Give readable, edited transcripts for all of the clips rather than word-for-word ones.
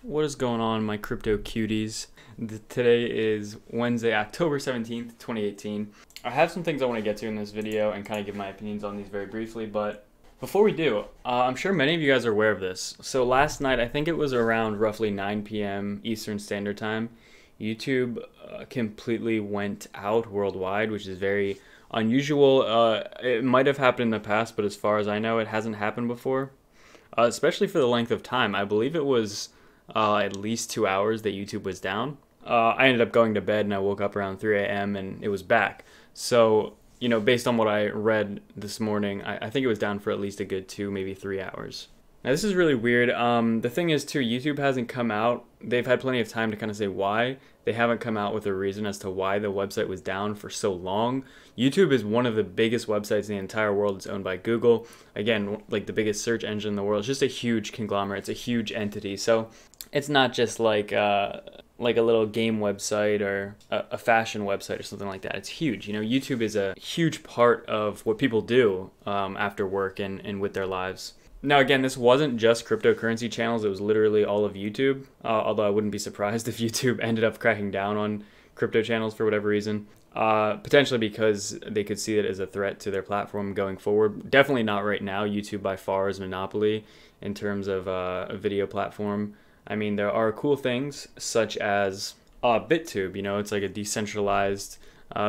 What is going on, my crypto cuties? Today is Wednesday, October 17th, 2018. I have some things I want to get to in this video and kind of give my opinions on these very briefly, but before we do, I'm sure many of you guys are aware of this. So last night, I think it was around roughly 9 p.m. Eastern Standard Time, YouTube completely went out worldwide, which is very unusual. It might have happened in the past, but as far as I know, it hasn't happened before, especially for the length of time. I believe it was at least 2 hours that YouTube was down. I ended up going to bed and I woke up around 3 a.m. and it was back. So, you know, based on what I read this morning, I think it was down for at least a good 2, maybe 3 hours. Now, this is really weird. The thing is, too, YouTube hasn't come out. They've had plenty of time to kind of say why. They haven't come out with a reason as to why the website was down for so long. YouTube is one of the biggest websites in the entire world. It's owned by Google. Again, like the biggest search engine in the world. It's just a huge conglomerate. It's a huge entity. So it's not just like a little game website or a fashion website or something like that. It's huge. You know, YouTube is a huge part of what people do after work and with their lives. Now, again, this wasn't just cryptocurrency channels. It was literally all of YouTube, although I wouldn't be surprised if YouTube ended up cracking down on crypto channels for whatever reason, potentially because they could see it as a threat to their platform going forward. Definitely not right now. YouTube by far is monopoly in terms of a video platform. I mean, there are cool things such as BitTube. You know, it's like a decentralized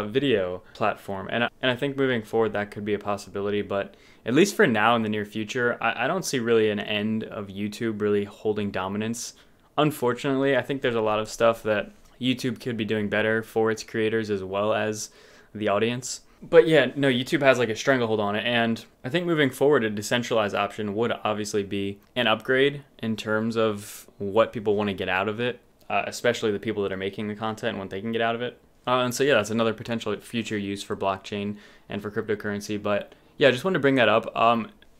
video platform, and I think moving forward that could be a possibility, but at least for now in the near future, I don't see really an end of YouTube really holding dominance. Unfortunately, I think there's a lot of stuff that YouTube could be doing better for its creators as well as the audience. But yeah, no, YouTube has like a stranglehold on it, and I think moving forward a decentralized option would obviously be an upgrade in terms of what people want to get out of it, especially the people that are making the content and what they can get out of it. And so yeah, that's another potential future use for blockchain and for cryptocurrency. But yeah, I just wanted to bring that up.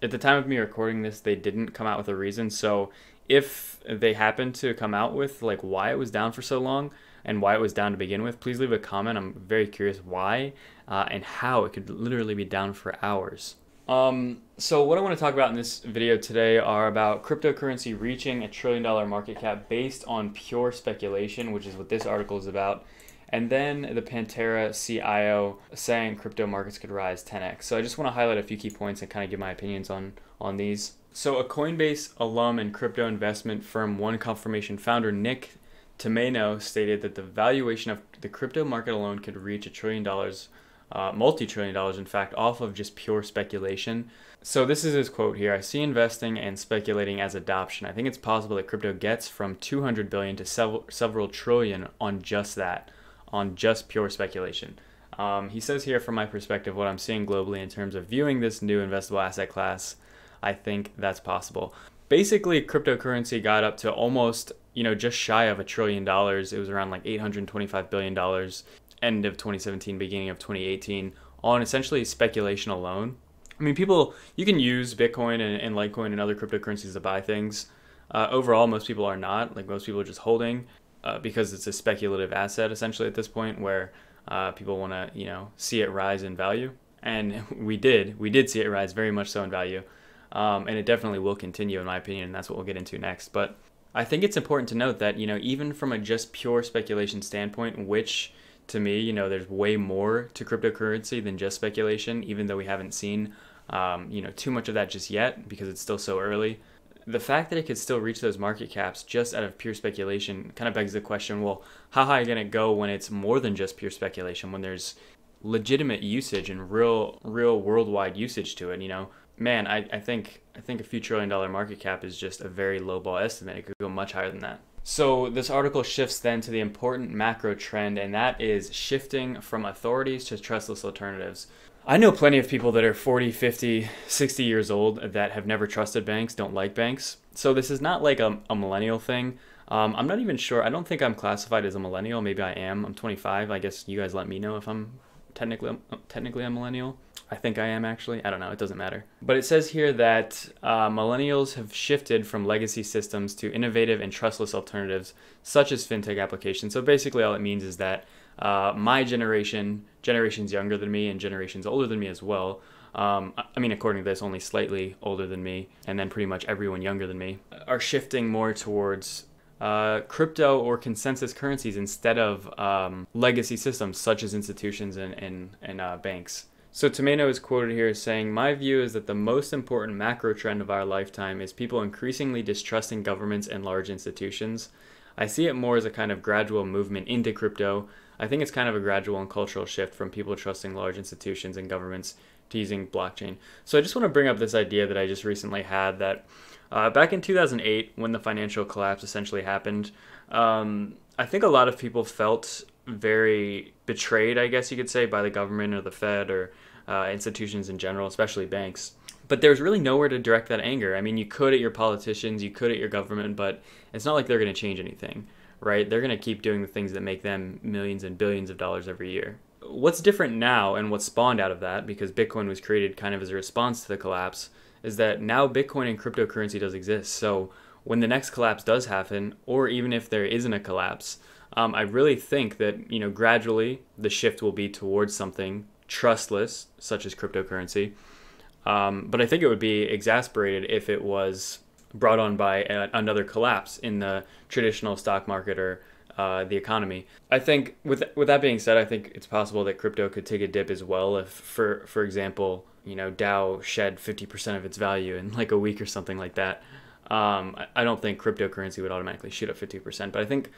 At the time of me recording this, they didn't come out with a reason. So if they happen to come out with like why it was down for so long and why it was down to begin with, please leave a comment. I'm very curious why and how it could literally be down for hours. So what I want to talk about in this video today are about cryptocurrency reaching $1 trillion market cap based on pure speculation, which is what this article is about. And then the Pantera CIO saying crypto markets could rise 10x. So I just want to highlight a few key points and kind of give my opinions on these. So a Coinbase alum and crypto investment firm One Confirmation founder Nick Tomeno stated that the valuation of the crypto market alone could reach $1 trillion, multi-trillion dollars, in fact, off of just pure speculation. So this is his quote here: "I see investing and speculating as adoption. I think it's possible that crypto gets from 200 billion to several trillion on just that. On just pure speculation." He says here, from my perspective, what I'm seeing globally in terms of viewing this new investable asset class, I think that's possible. Basically, cryptocurrency got up to almost, you know, just shy of $1 trillion. It was around like $825 billion end of 2017, beginning of 2018, on essentially speculation alone. I mean, people, you can use Bitcoin and Litecoin and other cryptocurrencies to buy things. Overall, most people are not. Like, most people are just holding. Because it's a speculative asset essentially at this point, where people want to, you know, see it rise in value, and we did see it rise very much so in value, and it definitely will continue in my opinion, and that's what we'll get into next. But I think it's important to note that, you know, even from a just pure speculation standpoint, which to me, you know, there's way more to cryptocurrency than just speculation, even though we haven't seen you know, too much of that just yet because it's still so early. The fact that it could still reach those market caps just out of pure speculation kind of begs the question, well, how high can it go when it's more than just pure speculation, when there's legitimate usage and real worldwide usage to it? You know, man, I think a few $1 trillion market cap is just a very lowball estimate. It could go much higher than that. So this article shifts then to the important macro trend, and that is shifting from authorities to trustless alternatives. I know plenty of people that are 40, 50, 60 years old that have never trusted banks, don't like banks. So this is not like a millennial thing. I'm not even sure. I don't think I'm classified as a millennial. Maybe I am. I'm 25. I guess you guys let me know if I'm technically a millennial. I think I am, actually. I don't know. It doesn't matter. But it says here that millennials have shifted from legacy systems to innovative and trustless alternatives, such as fintech applications. So basically all it means is that my generation, generations younger than me, and generations older than me as well, I mean, according to this, only slightly older than me, and then pretty much everyone younger than me, are shifting more towards crypto or consensus currencies instead of legacy systems such as institutions and banks. So Tomato is quoted here saying, "My view is that the most important macro trend of our lifetime is people increasingly distrusting governments and large institutions. I see it more as a kind of gradual movement into crypto. I think it's kind of a gradual and cultural shift from people trusting large institutions and governments to using blockchain." So I just want to bring up this idea that I just recently had that back in 2008, when the financial collapse essentially happened, I think a lot of people felt very betrayed, I guess you could say, by the government or the Fed or institutions in general, especially banks. But there's really nowhere to direct that anger. I mean, you could at your politicians, you could at your government, but it's not like they're going to change anything, right? They're going to keep doing the things that make them millions and billions of dollars every year. What's different now and what spawned out of that, because Bitcoin was created kind of as a response to the collapse, is that now Bitcoin and cryptocurrency does exist. So when the next collapse does happen, or even if there isn't a collapse, I really think that, gradually the shift will be towards something trustless, such as cryptocurrency. But I think it would be exasperated if it was brought on by another collapse in the traditional stock market or the economy. I think with that being said, I think it's possible that crypto could take a dip as well if, for example, Dow shed 50% of its value in like a week or something like that. I don't think cryptocurrency would automatically shoot up 50%, but I think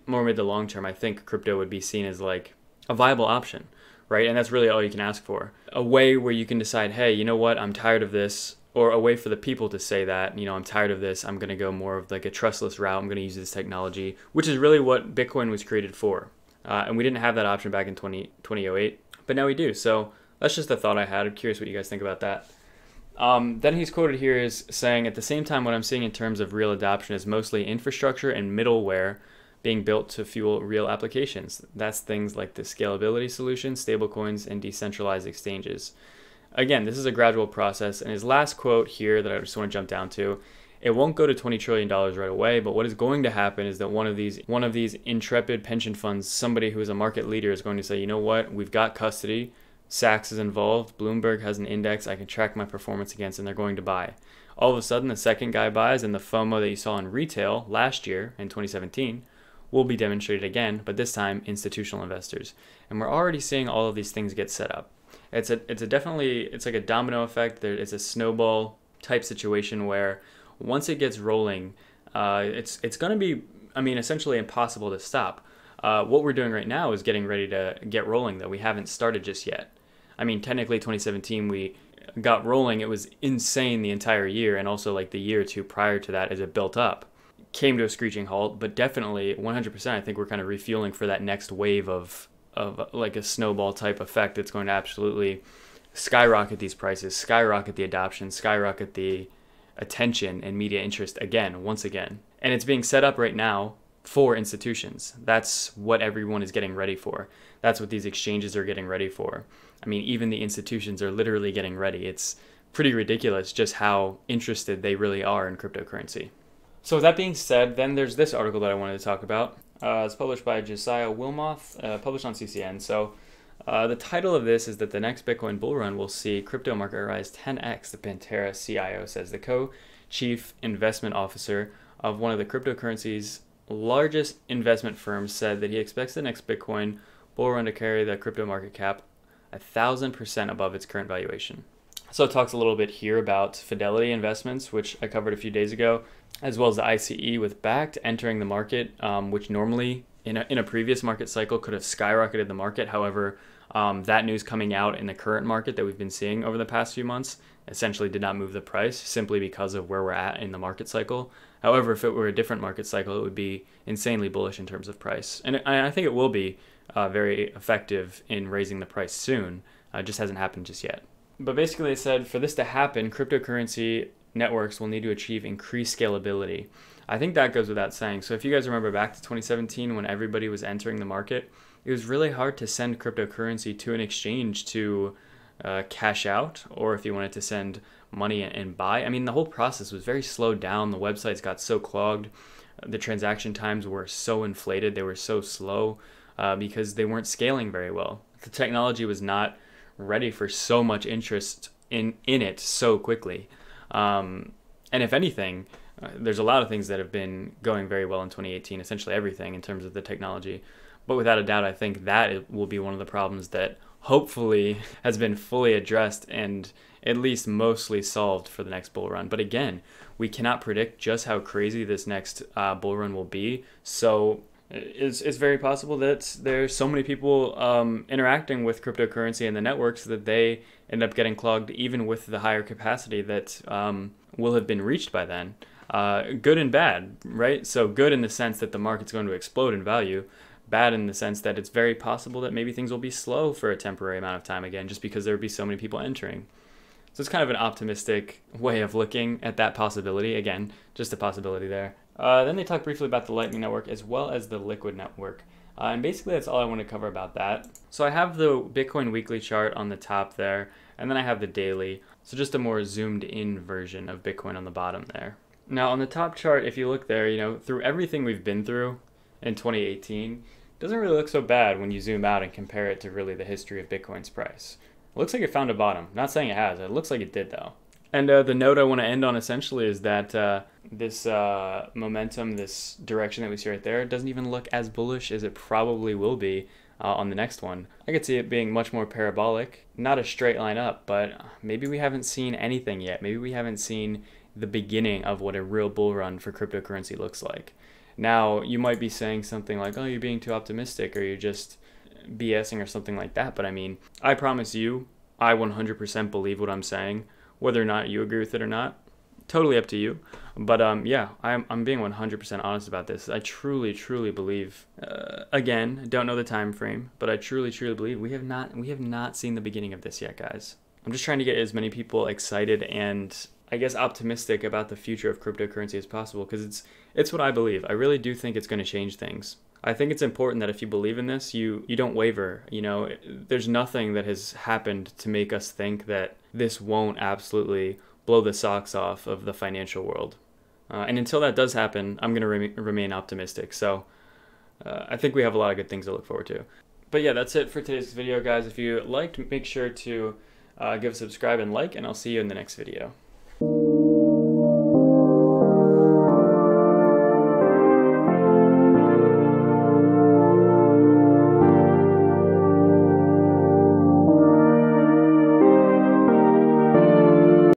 more mid to long term, I think crypto would be seen as like a viable option, right? And that's really all you can ask for. A way where you can decide, hey, you know what, I'm tired of this, or a way for the people to say that, I'm tired of this, I'm going to go more of like a trustless route, I'm going to use this technology, which is really what Bitcoin was created for. And we didn't have that option back in 2008, but now we do. So that's just a thought I had. I'm curious what you guys think about that. Then he's quoted here as saying, "At the same time, what I'm seeing in terms of real adoption is mostly infrastructure and middleware being built to fuel real applications. That's things like the scalability solutions, stablecoins, and decentralized exchanges." Again, this is a gradual process. And his last quote here that I just want to jump down to, "It won't go to $20 trillion right away, but what is going to happen is that one of these intrepid pension funds, somebody who is a market leader, is going to say, you know what, we've got custody. Saks is involved, Bloomberg has an index I can track my performance against, and they're going to buy." All of a sudden, the second guy buys, and the FOMO that you saw in retail last year in 2017 will be demonstrated again, but this time institutional investors. And we're already seeing all of these things get set up. It's like a domino effect. It's a snowball type situation where once it gets rolling, it's going to be, essentially impossible to stop. What we're doing right now is getting ready to get rolling, though. We haven't started just yet. Technically 2017 we got rolling. It was insane the entire year, and also like the year or two prior to that as it built up. Came to a screeching halt, but definitely 100% I think we're kind of refueling for that next wave of like a snowball type effect that's going to absolutely skyrocket these prices, skyrocket the adoption, skyrocket the attention and media interest once again. And it's being set up right now for institutions. That's what everyone is getting ready for. That's what these exchanges are getting ready for. Even the institutions are literally getting ready. It's pretty ridiculous just how interested they really are in cryptocurrency. So with that being said, then there's this article that I wanted to talk about. It's published by Josiah Wilmoth, published on CCN. So the title of this is that the next Bitcoin bull run will see crypto market rise 10x, the Pantera CIO says. The co-chief investment officer of one of the cryptocurrency's largest investment firms said that he expects the next Bitcoin bull run to carry the crypto market cap 1,000% above its current valuation. So it talks a little bit here about Fidelity Investments, which I covered a few days ago, as well as the ICE with Bakkt entering the market, which normally in a previous market cycle could have skyrocketed the market. However, that news coming out in the current market that we've been seeing over the past few months essentially did not move the price simply because of where we're at in the market cycle. However, if it were a different market cycle, it would be insanely bullish in terms of price. And I think it will be very effective in raising the price soon. It just hasn't happened just yet. But basically they said for this to happen, cryptocurrency networks will need to achieve increased scalability. I think that goes without saying. So if you guys remember back to 2017 when everybody was entering the market, it was really hard to send cryptocurrency to an exchange to cash out, or if you wanted to send money and buy. The whole process was very slowed down. The websites got so clogged. The transaction times were so inflated. They were so slow. because they weren't scaling very well. The technology was not ready for so much interest in it so quickly. And if anything, there's a lot of things that have been going very well in 2018, essentially everything in terms of the technology. But without a doubt, I think that it will be one of the problems that hopefully has been fully addressed and at least mostly solved for the next bull run. But again, we cannot predict just how crazy this next bull run will be. So it's very possible that there's so many people interacting with cryptocurrency and the networks that they end up getting clogged even with the higher capacity that will have been reached by then. Good and bad, right? So good in the sense that the market's going to explode in value. Bad in the sense that it's very possible that maybe things will be slow for a temporary amount of time again, just because there will be so many people entering. So it's kind of an optimistic way of looking at that possibility. Again, just a possibility there. Then they talk briefly about the Lightning Network as well as the Liquid Network. And basically that's all I want to cover about that. So I have the Bitcoin weekly chart on the top there, and then I have the daily. So just a more zoomed in version of Bitcoin on the bottom there. Now on the top chart, if you look there, through everything we've been through in 2018, it doesn't really look so bad when you zoom out and compare it to really the history of Bitcoin's price. It looks like it found a bottom. Not saying it has. It looks like it did though. And the note I want to end on essentially is that this momentum, this direction that we see right there, doesn't even look as bullish as it probably will be on the next one. I could see it being much more parabolic, not a straight line up, but maybe we haven't seen anything yet. Maybe we haven't seen the beginning of what a real bull run for cryptocurrency looks like. Now, you might be saying something like, oh, you're being too optimistic, or you're just BSing or something like that. But I mean, I promise you, I 100% believe what I'm saying. Whether or not you agree with it or not, totally up to you. But yeah, I'm being 100% honest about this. I truly, truly believe, again, don't know the time frame, but I truly, truly believe we have not seen the beginning of this yet, guys. I'm just trying to get as many people excited and I guess optimistic about the future of cryptocurrency as possible, because it's what I believe. I really do think it's going to change things. I think it's important that if you believe in this, you don't waver. There's nothing that has happened to make us think that this won't absolutely blow the socks off of the financial world. And until that does happen, I'm going to remain optimistic. So I think we have a lot of good things to look forward to. But yeah, that's it for today's video, guys. If you liked, make sure to give a subscribe and like, and I'll see you in the next video.